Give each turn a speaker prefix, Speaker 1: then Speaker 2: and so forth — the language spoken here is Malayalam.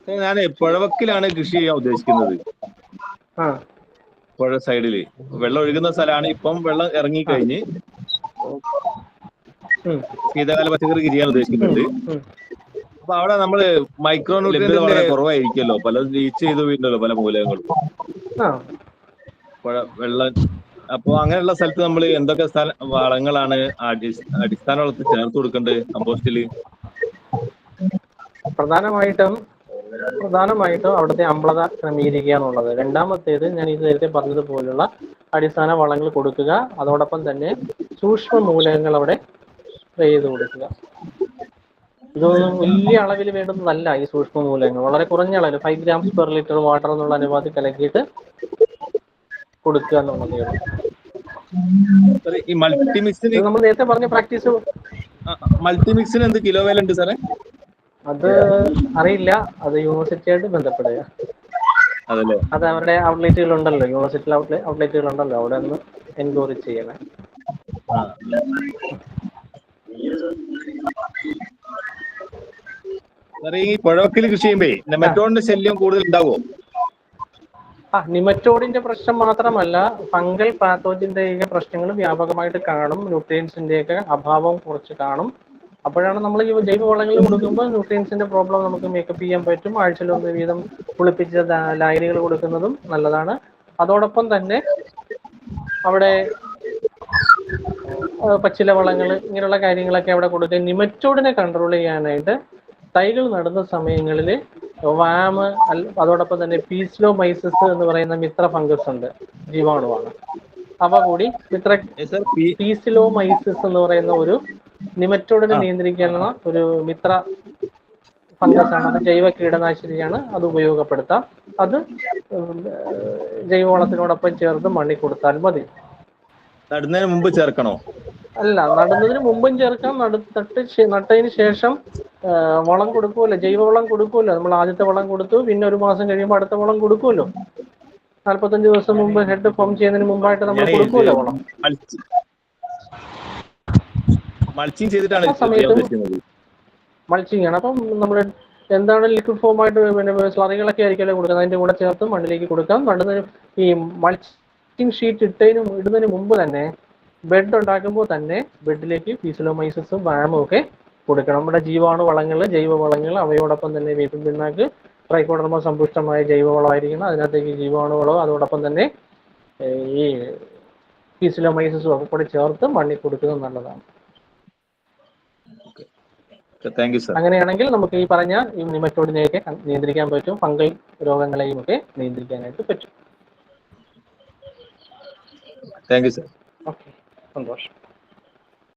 Speaker 1: ഞാൻ പുഴവക്കിലാണ് കൃഷി ചെയ്യാൻ ഉദ്ദേശിക്കുന്നത്.
Speaker 2: ആ
Speaker 1: പുഴ സൈഡില് വെള്ളം ഒഴുകുന്ന സ്ഥലമാണ്. ഇപ്പം വെള്ളം ഇറങ്ങിക്കഴിഞ്ഞ് ശീതകാല പച്ചക്കറി ചെയ്യാൻ ഉദ്ദേശിക്കുന്നുണ്ട്. അപ്പൊ അവിടെ നമ്മള് മൈക്രോ ന്യൂട്രിയന്റ് വളരെ കുറവായിരിക്കുമല്ലോ, പല ലീച്ച് ചെയ്ത് പോയിട്ടുണ്ടല്ലോ പല മൂലകങ്ങളും പുഴ വെള്ളം. അപ്പൊ അങ്ങനെയുള്ള സ്ഥലത്ത് നമ്മൾ എന്തൊക്കെ വളങ്ങളാണ് അടിസ്ഥാന വളത്തിൽ ചേർത്ത് കൊടുക്കേണ്ടത് കമ്പോസ്റ്റില്?
Speaker 2: പ്രധാനമായിട്ടും അവിടുത്തെ അമ്ലത ക്രമീകരിക്കുക എന്നുള്ളത്. രണ്ടാമത്തേത് ഞാൻ ഇത് നേരത്തെ പറഞ്ഞതുപോലുള്ള അടിസ്ഥാന വളങ്ങൾ കൊടുക്കുക. അതോടൊപ്പം തന്നെ സൂക്ഷ്മ മൂലകങ്ങൾ അവിടെ സ്പ്രേ ചെയ്ത് കൊടുക്കുക. ഇതൊന്നും വലിയ അളവിൽ വേണ്ടുന്നതല്ല. ഈ സൂക്ഷ്മ മൂലകങ്ങൾ വളരെ കുറഞ്ഞ അളവിൽ 5 grams per liter വാട്ടർ എന്നുള്ള അനുപാതത്തിൽ കലക്കിയിട്ട് കൊടുക്കുക എന്നുള്ളതേ ഉള്ളൂ.
Speaker 1: ഈ മൾട്ടിമിക്സിന്
Speaker 2: നമ്മൾ നേരത്തെ പറഞ്ഞ പ്രാക്ടീസ്.
Speaker 1: മൾട്ടിമിക്സിന് എന്ത് കിലോ വില ഉണ്ട് സാറേ?
Speaker 2: അത് അറിയില്ല, അത് യൂണിവേഴ്സിറ്റിയായിട്ട് ബന്ധപ്പെടുക. അത് അവരുടെ ഔട്ട്ലെറ്റുകളുണ്ടല്ലോ, യൂണിവേഴ്സിറ്റി ഔട്ട്ലെറ്റുകളുണ്ടല്ലോ, അവിടെ ഒന്ന് എൻക്വയറി ചെയ്യണേ.
Speaker 1: ഈ പുഴവക്കിൽ കൃഷി ചെയ്യുമ്പോ നെമറ്റോഡിന്റെ ശല്യം കൂടുതൽ ഉണ്ടാവോ?
Speaker 2: നിമറ്റോഡിന്റെ പ്രശ്നം മാത്രമല്ല, ഫംഗൽ പാത്തോജിന്റെ പ്രശ്നങ്ങൾ വ്യാപകമായിട്ട് കാണും. ന്യൂട്രിയൻസിന്റെയൊക്കെ അഭാവം കുറച്ച് കാണും. അപ്പോഴാണ് നമ്മൾ ഈ ജൈവവളങ്ങൾ കൊടുക്കുമ്പോൾ ന്യൂട്രിയൻസിന്റെ പ്രോബ്ലം നമുക്ക് മേക്കപ്പ് ചെയ്യാൻ പറ്റും. ആഴ്ചയിലൊന്ന് വീതം കുളിപ്പിച്ച ലായനികൾ കൊടുക്കുന്നതും നല്ലതാണ്. അതോടൊപ്പം തന്നെ അവിടെ പച്ചില വളങ്ങൾ ഇങ്ങനെയുള്ള കാര്യങ്ങളൊക്കെ അവിടെ കൊടുക്കുക. നിമറ്റോഡിനെ കൺട്രോൾ ചെയ്യാനായിട്ട് തൈകൾ നടുന്ന സമയങ്ങളിൽ വാമ്, അതോടൊപ്പം തന്നെ പീസ്ലോമൈസിസ് എന്ന് പറയുന്ന മിത്ര ഫംഗസ് ഉണ്ട്, ജീവാണുവാണ്. അവ കൂടി പീസിലോമൈസിസ് എന്ന് പറയുന്ന ഒരു നിമറ്റോഡിനെ നിയന്ത്രിക്കുന്ന ഒരു മിത്ര ഫംഗസ് ആണ്. അത് ജൈവ കീടനാശിനിയാണ്, അത് ഉപയോഗപ്പെടുത്താം. അത് ജൈവവളത്തിനോടൊപ്പം ചേർത്ത് മണ്ണി കൊടുത്താൽ മതി.
Speaker 1: നടുന്നതിന് മുമ്പ് ചേർക്കണോ?
Speaker 2: അല്ല, നടുന്നതിന് മുമ്പും ചേർക്കാം. നട്ടതിന് ശേഷം വളം കൊടുക്കുമല്ലോ, ജൈവവളം കൊടുക്കുമല്ലോ. നമ്മൾ ആദ്യത്തെ വളം കൊടുത്തു, പിന്നെ ഒരു മാസം കഴിയുമ്പോൾ അടുത്ത വളം കൊടുക്കുമല്ലോ. 45 ദിവസം മുമ്പ് ഹെഡ് ഫോം ചെയ്യുന്നതിന് മുമ്പായിട്ട് നമ്മൾ കൊടുക്കുമല്ലോ വളം.
Speaker 1: മൾച്ചിങ് ചെയ്തിട്ടാണ്
Speaker 2: മൾച്ചിങ് ആണ്. അപ്പം നമ്മൾ എന്താണ് ലിക്വിഡ് ഫോമായിട്ട് പിന്നെ സ്ലറികളൊക്കെ ആയിരിക്കുമല്ലോ കൊടുക്കുന്നത്, അതിൻ്റെ കൂടെ ചേർത്ത് മണ്ണിലേക്ക് കൊടുക്കാം. നടുന്നതിന് ഈ മൾച്ചിങ് ഷീറ്റ് ഇടുന്നതിന് മുമ്പ് തന്നെ ബെഡ് ഉണ്ടാക്കുമ്പോൾ തന്നെ ബെഡിലേക്ക് പീസിലോമൈസിസും വാമും ഒക്കെ കൊടുക്കണം. നമ്മുടെ ജൈവവളങ്ങൾ അവയോടൊപ്പം തന്നെ വേപ്പിൻ പിണ്ണാക്ക്, ട്രൈക്കോഡർമ സമ്പുഷ്ടമായ ജൈവവളമായിരിക്കണം. അതിനകത്തേക്ക് ജീവാണുവളവും അതോടൊപ്പം തന്നെ ഈ പീസിലോമൈസിസും ഒക്കെ കൂടി ചേർത്ത് മണ്ണി കൊടുക്കുന്നത് നല്ലതാണ്. അങ്ങനെയാണെങ്കിൽ നമുക്ക് ഈ പറഞ്ഞ ഈ നിമറ്റോഡിനെയൊക്കെ നിയന്ത്രിക്കാൻ പറ്റും, ഫംഗൽ രോഗങ്ങളെയും ഒക്കെ നിയന്ത്രിക്കാനായിട്ട് പറ്റും.
Speaker 1: Thank you sir.
Speaker 2: ഓക്കെ, സന്തോഷം.